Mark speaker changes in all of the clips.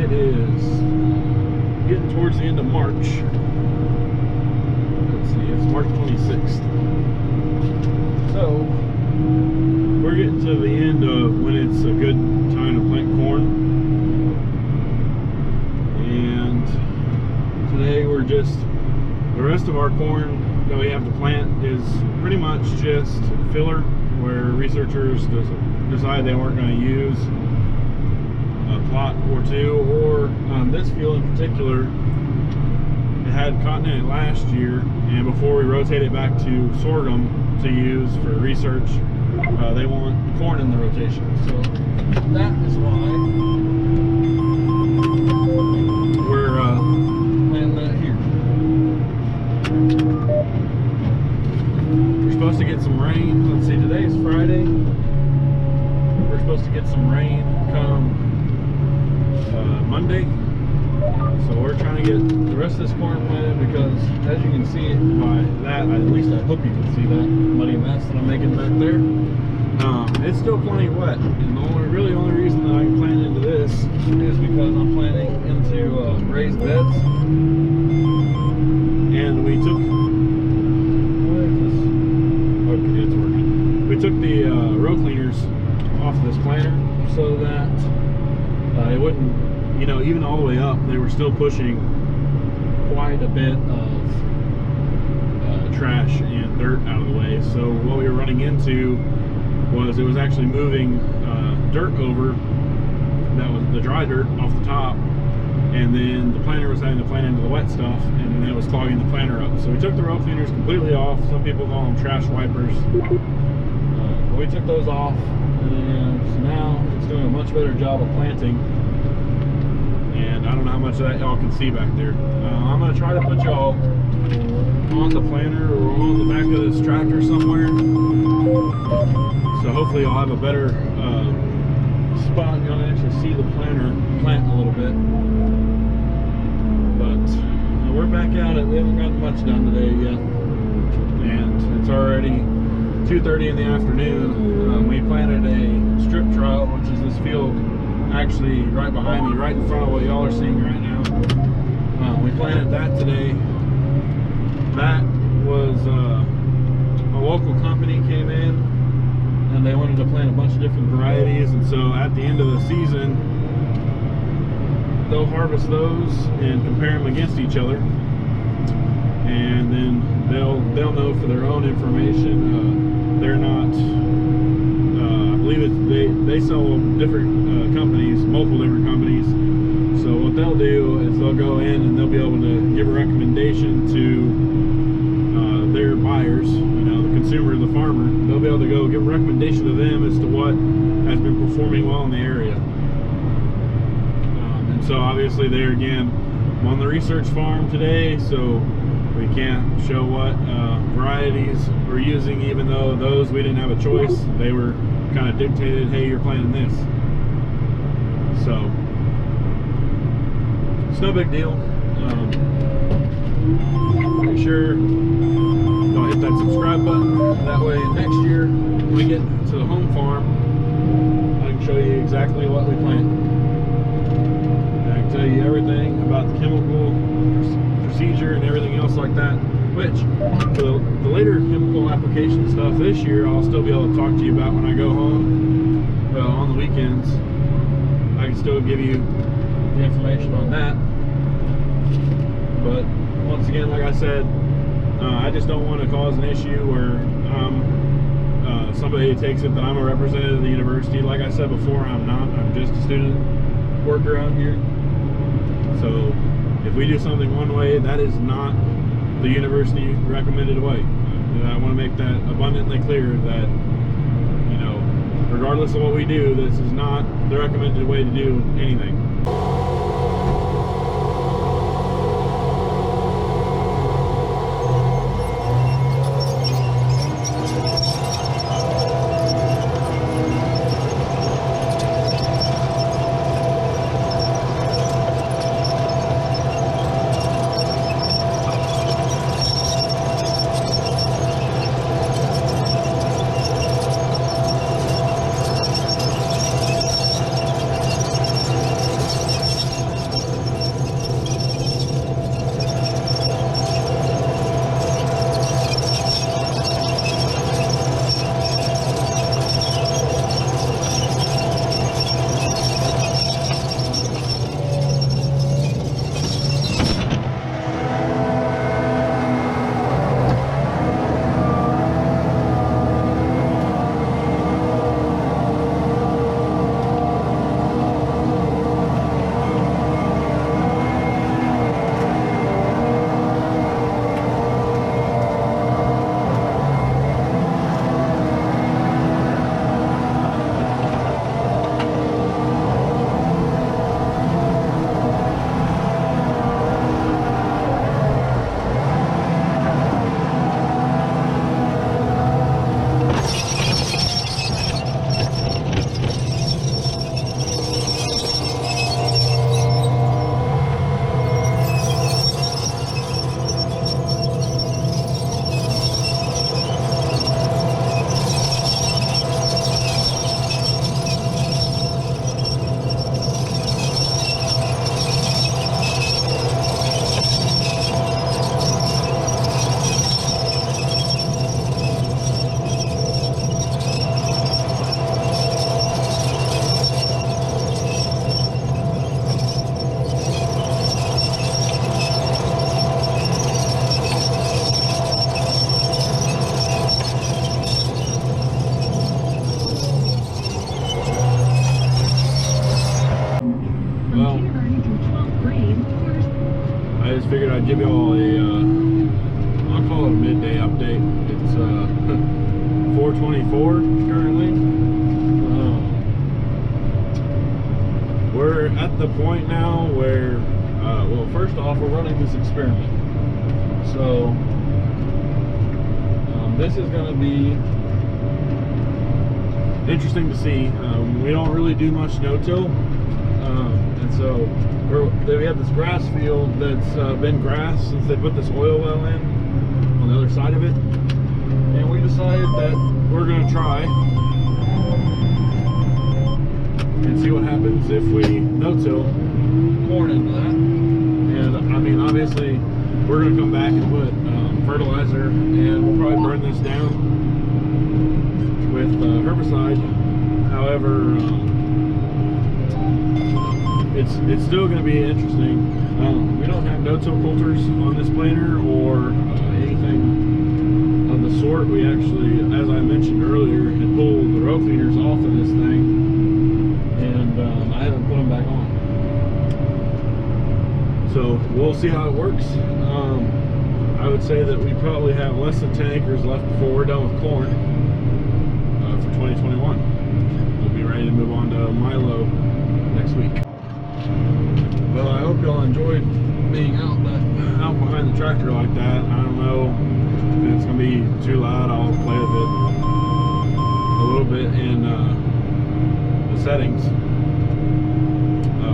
Speaker 1: It is getting towards the end of March. Let's see, it's March 26th. So, we're getting to the end of when it's a good time to plant corn. And today we're just, the rest of our corn that we have to plant is pretty much just filler, where researchers decided they weren't going to use a plot or two, or this field in particular, it had cotton in it last year, and before we rotate it back to sorghum to use for research, they want corn in the rotation. So that is why we're planting that here. We're supposed to get some rain. Let's see, today is Friday. We're supposed to get some rain come Monday. So we're trying to get the rest of this corn planted, because as you can see by that, at least I hope you can see that muddy mess that I'm making back there. It's still plenty wet, and the only reason that I can plant into this is because I'm planting into raised beds. And we took, what is this? Okay, it's working. We took the row cleaners off of this planter so that it wouldn't, you know, even all the way up, they were still pushing quite a bit of trash and dirt out of the way. So what we were running into was it was actually moving dirt over, that was the dry dirt off the top, and then the planter was having to plant into the wet stuff, and then it was clogging the planter up. So we took the row cleaners completely off. Some people call them trash wipers. But we took those off, and so now it's doing a much better job of planting. And I don't know how much of that y'all can see back there. I'm going to try to put y'all on the planter or on the back of this tractor somewhere. So hopefully y'all have a better spot and y'all actually see the planter plant a little bit. But we're back at it. We haven't gotten much done today yet. And it's already 2:30 in the afternoon. We planted a strip trial, which is this field actually right behind me, right in front of what y'all are seeing right now. We planted that today. That was a local company came in, and they wanted to plant a bunch of different varieties, and so at the end of the season they'll harvest those and compare them against each other, and then they'll know for their own information. They're not, I believe they sell different companies, multiple different companies. So what they'll do is they'll go in and they'll be able to give a recommendation to their buyers, you know, the consumer, the farmer. They'll be able to go give a recommendation to them as to what has been performing well in the area. And so obviously there again, I'm on the research farm today, so we can't show what varieties we're using, even though those we didn't have a choice. They were kind of dictated, hey, you're planting this. So it's no big deal. Make sure don't hit that subscribe button. That way next year when we get to the home farm, I can show you exactly what we plant. And I can tell you everything about the chemical procedure and everything else like that, which for the later chemical application stuff this year, I'll still be able to talk to you about when I go home. On the weekends, I can still give you the information on that. But once again, like I said, I just don't want to cause an issue where somebody takes it that I'm a representative of the university. Like I said before, I'm not. I'm just a student worker out here. So if we do something one way, that is not the university recommended way. I want to make that abundantly clear that, you know, regardless of what we do, this is not the recommended way to do anything. I just figured I'd give you all a, I'll call it a midday update. It's 4:24 currently. We're at the point now where, well, first off, we're running this experiment. So, this is going to be interesting to see. We don't really do much no-till, and so we have this grass field that's been grass since they put this oil well in on the other side of it, and we decided that we're going to try and see what happens if we no-till corn into that. And I mean, obviously, we're going to come back and put fertilizer, and we'll probably burn this down with herbicide. However, it's still going to be interesting. We don't have no-till coulters on this planter or anything of the sort. We actually, as I mentioned earlier, had pulled the row cleaners off of this thing. I haven't put them back on. So we'll see how it works. I would say that we probably have less than 10 acres left before we're done with corn for 2021. We'll be ready to move on to Milo next week. Well, I hope y'all enjoyed being out behind the tractor like that. I don't know if it's going to be too loud. I'll play with it a little bit in the settings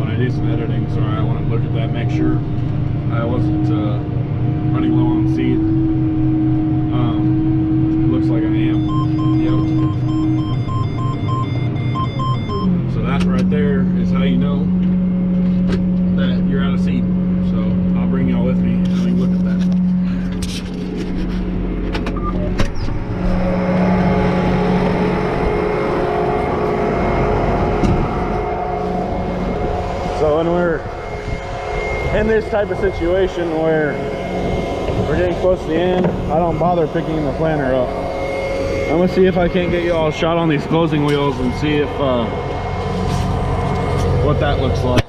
Speaker 1: when I do some editing. So I want to look at that, make sure I wasn't running low on seed. Looks like I am. Yep. So that right there is how you know that you're out of seed. So I'll bring y'all with me and we can look at that. So when we're in this type of situation where we're getting close to the end, I don't bother picking the planter up. I'm gonna see if I can't get you all a shot on these closing wheels and see if what that looks like.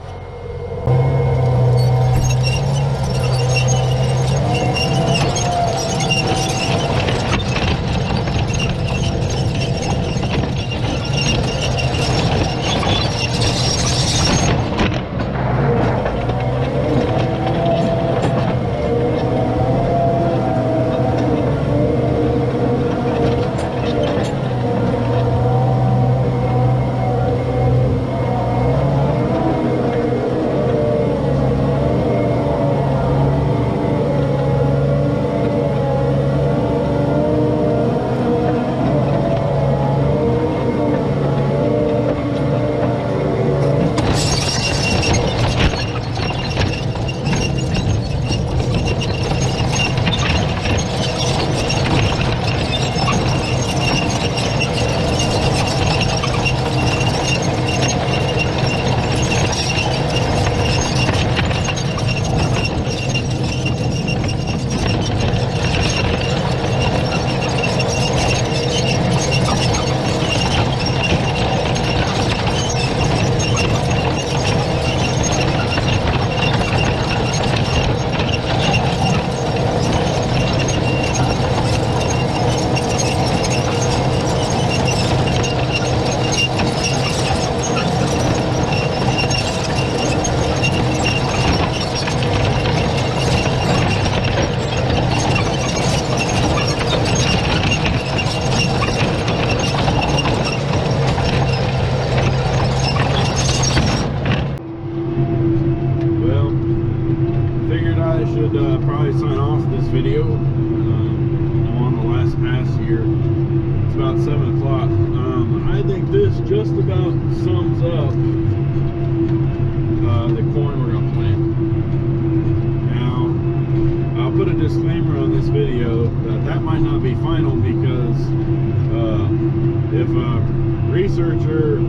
Speaker 1: Probably sign off this video. I'm on the last pass here. It's about 7 o'clock. I think this just about sums up the corn we're going to plant. Now, I'll put a disclaimer on this video that might not be final, because if a researcher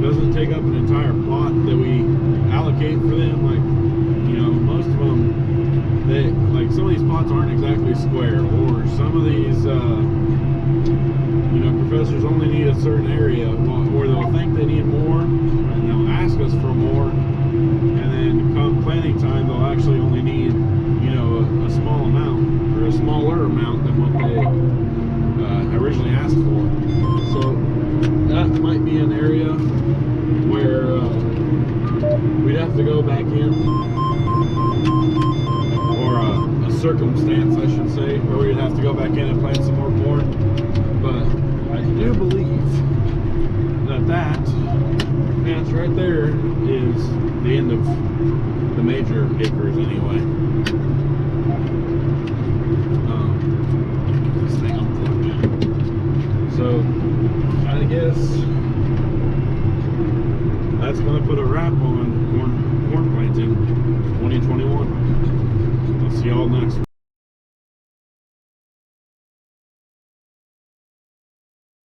Speaker 1: doesn't take up an entire plot that we allocate for them, like, you know, most of them, like some of these plots aren't exactly square, or some of these you know, professors only need a certain area, or they'll think they need more and they'll ask us for more, and then come planting time they'll actually only have to go back in, or a circumstance, I should say, where we'd have to go back in and plant some more corn. But I do believe that patch right there is the end of the major acres anyway. This thing unplugged in. So I guess that's going to put a wrap on corn planting 2021. I'll see y'all next week.